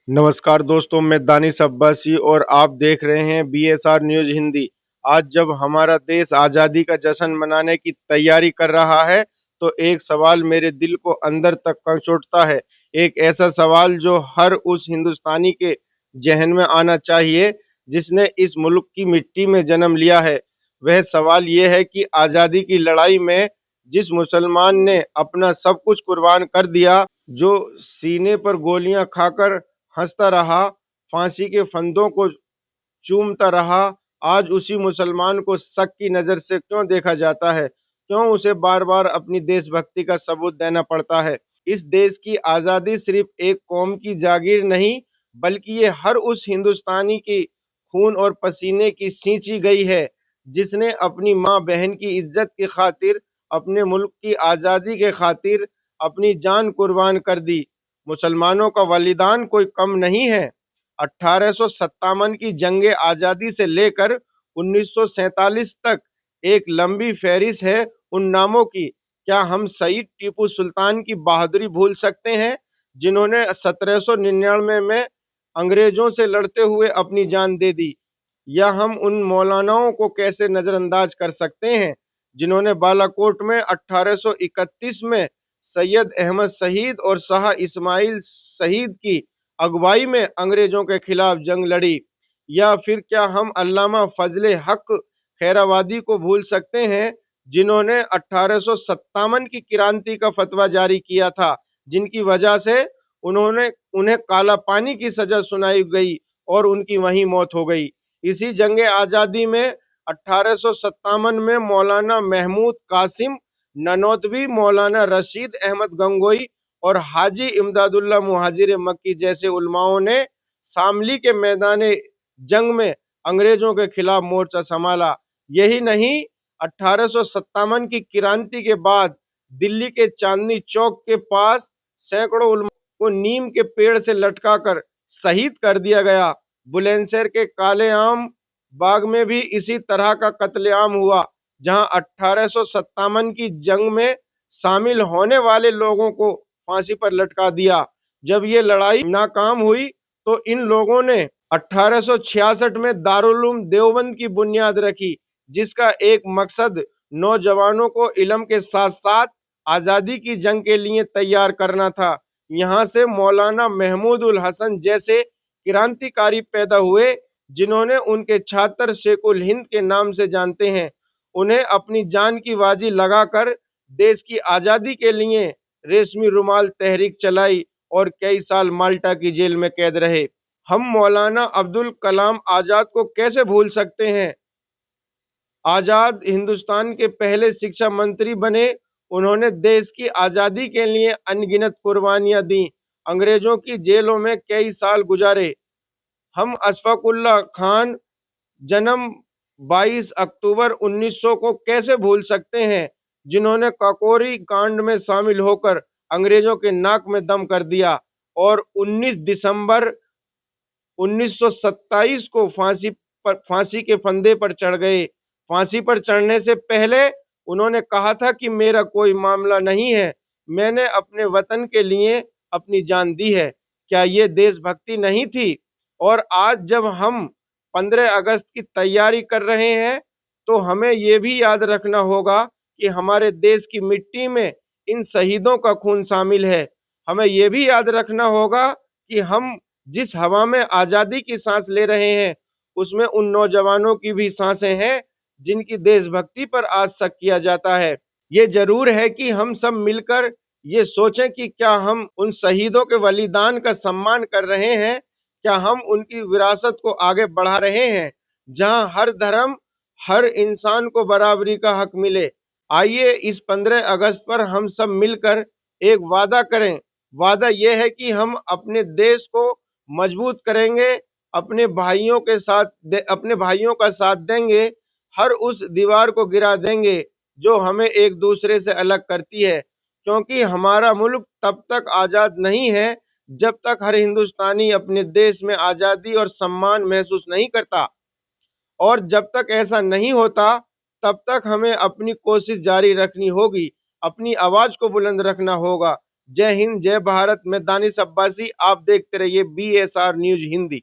नमस्कार दोस्तों, मैं दानिश अब्बासी और आप देख रहे हैं बीएसआर न्यूज हिंदी। आज जब हमारा देश आज़ादी का जश्न मनाने की तैयारी कर रहा है, तो एक सवाल मेरे दिल को अंदर तक कंचोटता है। एक ऐसा सवाल जो हर उस हिंदुस्तानी के जहन में आना चाहिए जिसने इस मुल्क की मिट्टी में जन्म लिया है। वह सवाल ये है कि आज़ादी की लड़ाई में जिस मुसलमान ने अपना सब कुछ कुर्बान कर दिया, जो सीने पर गोलियां खाकर हंसता रहा, फांसी के फंदों को चूमता रहा, आज उसी मुसलमान को शक की नज़र से क्यों देखा जाता है? क्यों उसे बार-बार अपनी देशभक्ति का सबूत देना पड़ता है? इस देश की आज़ादी सिर्फ एक कौम की जागीर नहीं, बल्कि ये हर उस हिंदुस्तानी की खून और पसीने की सींची गई है, जिसने अपनी माँ-बहन की इज्जत की खातिर, अपने मुल्क की आज़ादी के खातिर अपनी जान कुर्बान कर दी। मुसलमानों का बलिदान कोई कम नहीं है। 1857 की जंगे आज़ादी से लेकर 1947 तक एक लंबी फहरिस्त है उन नामों की। क्या हम शहीद टीपू सुल्तान की बहादुरी भूल सकते हैं, जिन्होंने 1799 में अंग्रेजों से लड़ते हुए अपनी जान दे दी? या हम उन मौलानाओं को कैसे नजरअंदाज कर सकते हैं, जिन्होंने बालाकोट में 1831 में सैयद अहमद शहीद और शाह इस्माइल शहीद की अगुवाई में अंग्रेजों के खिलाफ जंग लड़ी? या फिर क्या हम अल्लामा फजले हक खैराबादी को भूल सकते हैं, जिन्होंने 1857 की क्रांति का फतवा जारी किया था, जिनकी वजह से उन्होंने उन्हें काला पानी की सजा सुनाई गई और उनकी वहीं मौत हो गई। इसी जंग आज़ादी में 1857 में मौलाना महमूद कासिम ननौतवी, मौलाना रशीद अहमद गंगोई और हाजी इमदादुल्लाह मुहाजिर मक्की जैसे उलमाओं ने शामली के मैदान जंग में अंग्रेजों के खिलाफ मोर्चा संभाला। यही नहीं, 1857 की क्रांति के बाद दिल्ली के चांदनी चौक के पास सैकड़ों उलमा को नीम के पेड़ से लटकाकर शहीद कर दिया गया। बुलंदशहर के काले आम बाग में भी इसी तरह का कत्लेआम हुआ, जहां 1857 की जंग में शामिल होने वाले लोगों को फांसी पर लटका दिया। जब ये लड़ाई नाकाम हुई, तो इन लोगों ने 1866 में दारुल उलूम देवबंद की बुनियाद रखी, जिसका एक मकसद नौजवानों को इल्म के साथ साथ आज़ादी की जंग के लिए तैयार करना था। यहाँ से मौलाना महमूद उल हसन जैसे क्रांतिकारी पैदा हुए, जिन्होंने उनके छात्र शेखुल हिंद के नाम से जानते हैं। उन्हें अपनी जान की बाजी लगाकर देश की आज़ादी के लिए रेशमी रुमाल तहरीक चलाई और कई साल माल्टा की जेल में कैद रहे। हम मौलाना अब्दुल कलाम आज़ाद को कैसे भूल सकते हैं? आज़ाद हिंदुस्तान के पहले शिक्षा मंत्री बने। उन्होंने देश की आज़ादी के लिए अनगिनत कुर्बानियां दी, अंग्रेजों की जेलों में कई साल गुजारे। हम अशफाकुल्ला खान, जन्म 22 अक्टूबर 1900 को कैसे भूल सकते हैं, जिन्होंने काकोरी कांड में शामिल होकर अंग्रेजों के नाक में दम कर दिया और 19 दिसंबर 1927 को फांसी के फंदे पर चढ़ गए। फांसी पर चढ़ने से पहले उन्होंने कहा था कि मेरा कोई मामला नहीं है, मैंने अपने वतन के लिए अपनी जान दी है। क्या ये देशभक्ति नहीं थी? और आज जब हम 15 अगस्त की तैयारी कर रहे हैं, तो हमें ये भी याद रखना होगा कि हमारे देश की मिट्टी में इन शहीदों का खून शामिल है। हमें ये भी याद रखना होगा कि हम जिस हवा में आज़ादी की सांस ले रहे हैं, उसमें उन नौजवानों की भी सांसें हैं, जिनकी देशभक्ति पर आज शक किया जाता है। ये जरूर है कि हम सब मिलकर ये सोचें कि क्या हम उन शहीदों के बलिदान का सम्मान कर रहे हैं? क्या हम उनकी विरासत को आगे बढ़ा रहे हैं, जहां हर धर्म, हर इंसान को बराबरी का हक मिले? आइए इस 15 अगस्त पर हम सब मिलकर एक वादा करें। वादा यह है कि हम अपने देश को मजबूत करेंगे, अपने भाइयों का साथ देंगे, हर उस दीवार को गिरा देंगे जो हमें एक दूसरे से अलग करती है, क्योंकि हमारा मुल्क तब तक आज़ाद नहीं है जब तक हर हिंदुस्तानी अपने देश में आज़ादी और सम्मान महसूस नहीं करता। और जब तक ऐसा नहीं होता, तब तक हमें अपनी कोशिश जारी रखनी होगी, अपनी आवाज़ को बुलंद रखना होगा, जय हिंद, जय भारत। मैं दानिश अब्बासी, आप देखते रहिए BSR न्यूज हिंदी।